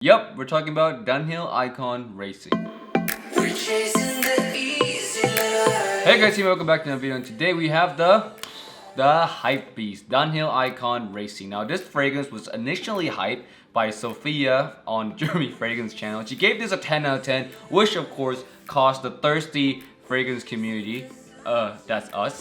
Yep, we're talking about Dunhill Icon Racing. Hey guys, welcome back to another video, and today we have the hype beast, Dunhill Icon Racing. Now this fragrance was initially hyped by Sophia on Jeremy Fragrance channel. She gave this a 10 out of 10, which of course caused the thirsty fragrance community, that's us,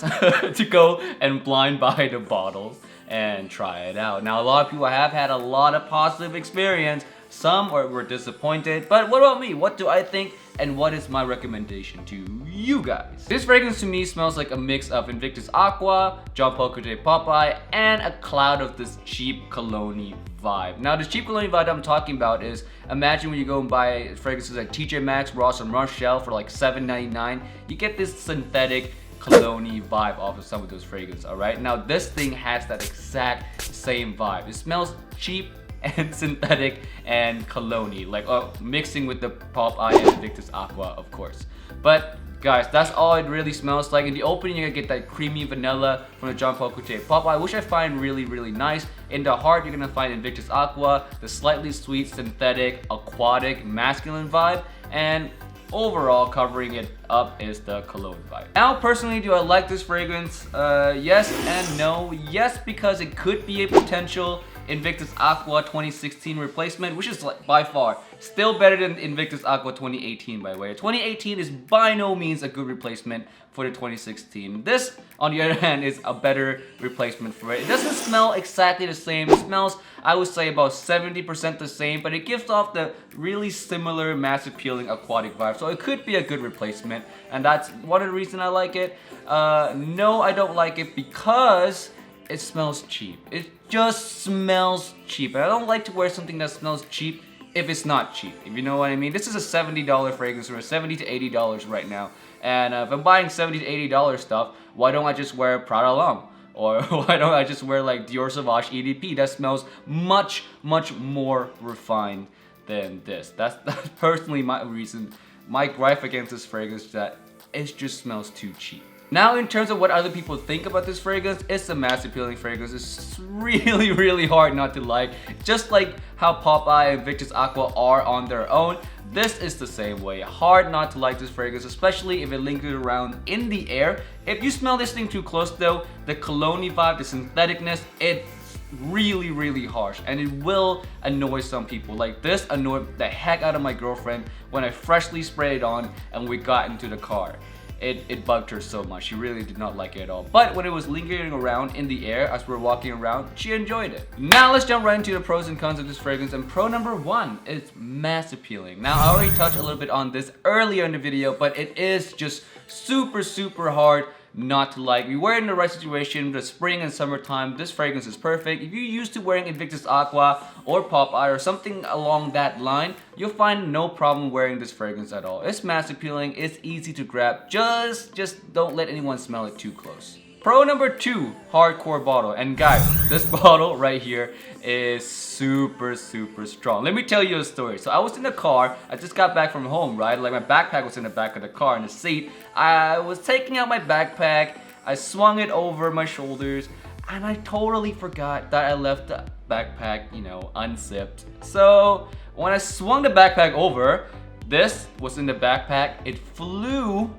to go and blind buy the bottle and try it out. Now a lot of people have had a lot of positive experience. Some were disappointed, but what about me? What do I think, and what is my recommendation to you guys? This fragrance to me smells like a mix of Invictus Aqua, Jean Paul Gaultier Popeye, and a cloud of this cheap cologne vibe. Now, this cheap cologne vibe I'm talking about is, imagine when you go and buy fragrances like TJ Maxx, Ross, and Rochelle for like $7.99, you get this synthetic cologne vibe off of some of those fragrances, alright? Now, this thing has that exact same vibe. It smells cheap and synthetic and cologne-y, like mixing with the Popeye and Invictus Aqua, of course. But guys, that's all it really smells like. In the opening, you're gonna get that creamy vanilla from the Jean Paul Gaultier Popeye, which I find really nice. In the heart, you're gonna find Invictus Aqua, the slightly sweet, synthetic, aquatic, masculine vibe, and overall covering it up is the cologne vibe. Now personally, do I like this fragrance? Yes and no. Yes, because it could be a potential Invictus Aqua 2016 replacement, which is like by far still better than Invictus Aqua 2018, by the way. 2018 is by no means a good replacement for the 2016. This, on the other hand, is a better replacement for it. It doesn't smell exactly the same. It smells, I would say, about 70% the same, but it gives off the really similar mass appealing aquatic vibe. So it could be a good replacement, and that's one of the reasons I like it. No, I don't like it because it smells cheap. It just smells cheap. And I don't like to wear something that smells cheap if it's not cheap, if you know what I mean. This is a $70 fragrance, or $70 to $80 right now. And if I'm buying $70 to $80 stuff, why don't I just wear Prada L'Homme? Or why don't I just wear like Dior Sauvage EDP that smells much more refined than this? That's personally my reason, my gripe against this fragrance, that it just smells too cheap. Now, in terms of what other people think about this fragrance, it's a mass appealing fragrance. It's really hard not to like. Just like how Popeye and Invictus Aqua are on their own, this is the same way. Hard not to like this fragrance, especially if it lingers around in the air. If you smell this thing too close though, the cologne vibe, the syntheticness, it's really harsh, and it will annoy some people. Like this annoyed the heck out of my girlfriend when I freshly sprayed it on and we got into the car. It bugged her so much. She really did not like it at all. But when it was lingering around in the air as we were walking around, she enjoyed it. Now let's jump right into the pros and cons of this fragrance. And pro number one is mass appealing. Now I already touched a little bit on this earlier in the video, but it is just super hard not to like. You wear it in the right situation, the spring and summertime, this fragrance is perfect. If you're used to wearing Invictus Aqua or Popeye or something along that line, you'll find no problem wearing this fragrance at all. It's mass appealing, it's easy to grab, just don't let anyone smell it too close. Pro number two, hardcore bottle. And guys, this bottle right here is super strong. Let me tell you a story. So I was in the car, I just got back from home, right? Like my backpack was in the back of the car in the seat. I was taking out my backpack, I swung it over my shoulders, and I totally forgot that I left the backpack, you know, unzipped. So when I swung the backpack over, this was in the backpack, it flew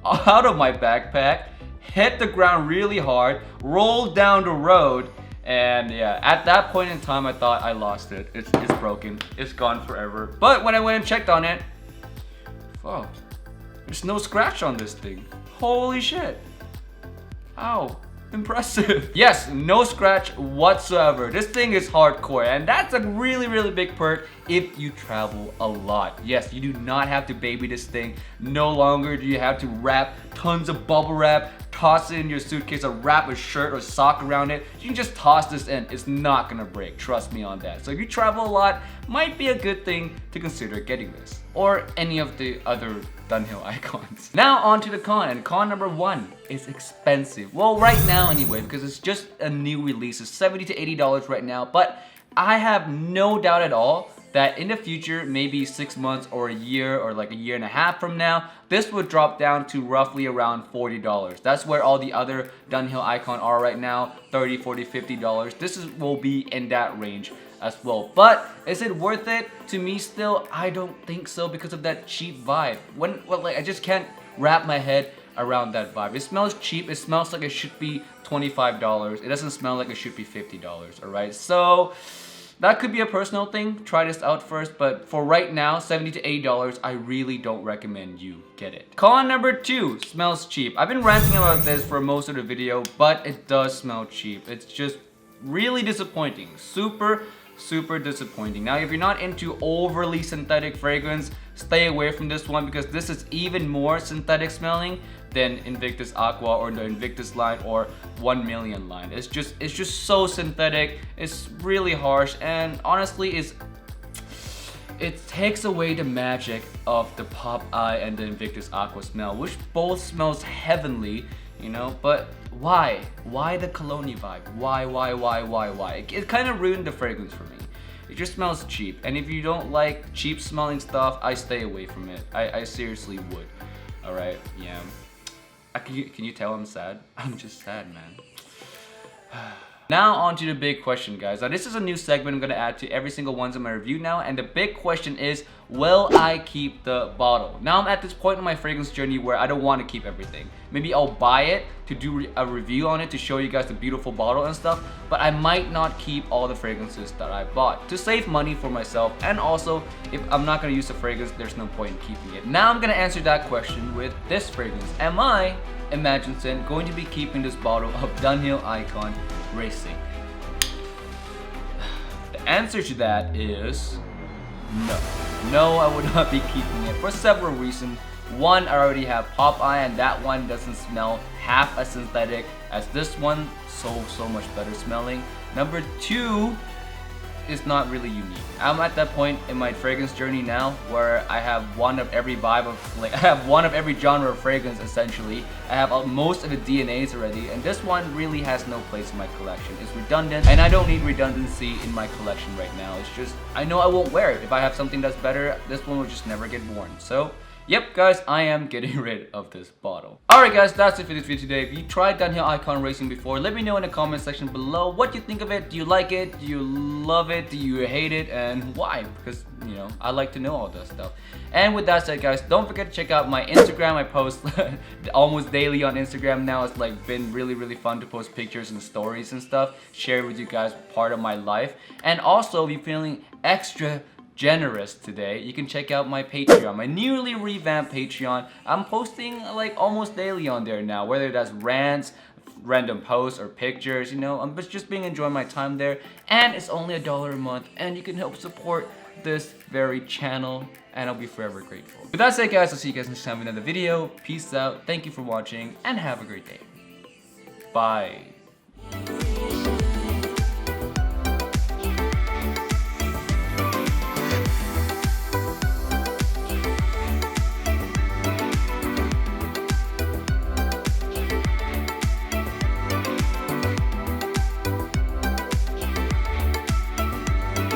out of my backpack, hit the ground really hard, rolled down the road, and yeah, at that point in time I thought I lost it. It's broken, it's gone forever. But when I went and checked on it, fuck, there's no scratch on this thing. Holy shit. Ow, impressive. Yes, no scratch whatsoever. This thing is hardcore, and that's a really big perk if you travel a lot. Yes, you do not have to baby this thing. No longer do you have to wrap tons of bubble wrap, toss it in your suitcase, or wrap a shirt or sock around it. You can just toss this in. It's not gonna break. Trust me on that. So if you travel a lot, might be a good thing to consider getting this. Or any of the other Dunhill icons. Now on to the con, and con number one is expensive. Well, right now anyway, because it's just a new release. It's $70 to $80 right now, but I have no doubt at all that in the future, maybe 6 months or a year or like a year and a half from now, this would drop down to roughly around $40. That's where all the other Dunhill Icon are right now, $30, $40, $50. This will be in that range. as well. But is it worth it? To me still, I don't think so because of that cheap vibe. Like I just can't wrap my head around that vibe. It smells cheap. It smells like it should be $25. It doesn't smell like it should be $50, alright? So that could be a personal thing. Try this out first, but for right now, $70 to $80, I really don't recommend you get it. Con number 2, smells cheap. I've been ranting about this for most of the video, but it does smell cheap. It's just really disappointing. Super disappointing. Now, if you're not into overly synthetic fragrance, stay away from this one because this is even more synthetic smelling than Invictus Aqua or the Invictus line or 1 Million line. It's just so synthetic. It's really harsh, and honestly, it takes away the magic of the Pop Eye and the Invictus Aqua smell, which both smells heavenly, you know. But why? Why the cologne vibe? Why? It kind of ruined the fragrance for me. It just smells cheap, and if you don't like cheap smelling stuff, I stay away from it. I seriously would. All right, yeah. Can you tell I'm sad? I'm just sad, man. Now on to the big question, guys. Now this is a new segment I'm gonna add to every single one of my review now, and the big question is, will I keep the bottle? Now I'm at this point in my fragrance journey where I don't want to keep everything. Maybe I'll buy it to do a review on it to show you guys the beautiful bottle and stuff, but I might not keep all the fragrances that I bought to save money for myself, and also if I'm not gonna use the fragrance, there's no point in keeping it. Now I'm gonna answer that question with this fragrance. Am I, Imagine Sin, going to be keeping this bottle of Dunhill Icon Racing? The answer to that is no. No, I would not be keeping it for several reasons. One, I already have Pop Eye, and that one doesn't smell half as synthetic as this one. So much better smelling. Number 2, is not really unique. I'm at that point in my fragrance journey now where I have one of every vibe of, like, I have one of every genre of fragrance essentially. I have most of the DNAs already, and this one really has no place in my collection. It's redundant, and I don't need redundancy in my collection right now. It's just, I know I won't wear it. If I have something that's better, this one will just never get worn. So yep, guys, I am getting rid of this bottle. Alright guys, that's it for this video today. If you tried Dunhill Icon Racing before, let me know in the comment section below what you think of it. Do you like it? Do you love it? Do you hate it? And why? Because, you know, I like to know all that stuff. And with that said, guys, don't forget to check out my Instagram. I post almost daily on Instagram now. It's like been really fun to post pictures and stories and stuff. Share with you guys part of my life. And also, if you're feeling extra generous today, you can check out my Patreon, my newly revamped Patreon. I'm posting like almost daily on there now, whether that's rants, random posts, or pictures, you know. I'm just being enjoying my time there, and it's only $1 a month, and you can help support this very channel, and I'll be forever grateful. With that said, guys, I'll see you guys next time in another video. Peace out, thank you for watching, and have a great day. Bye.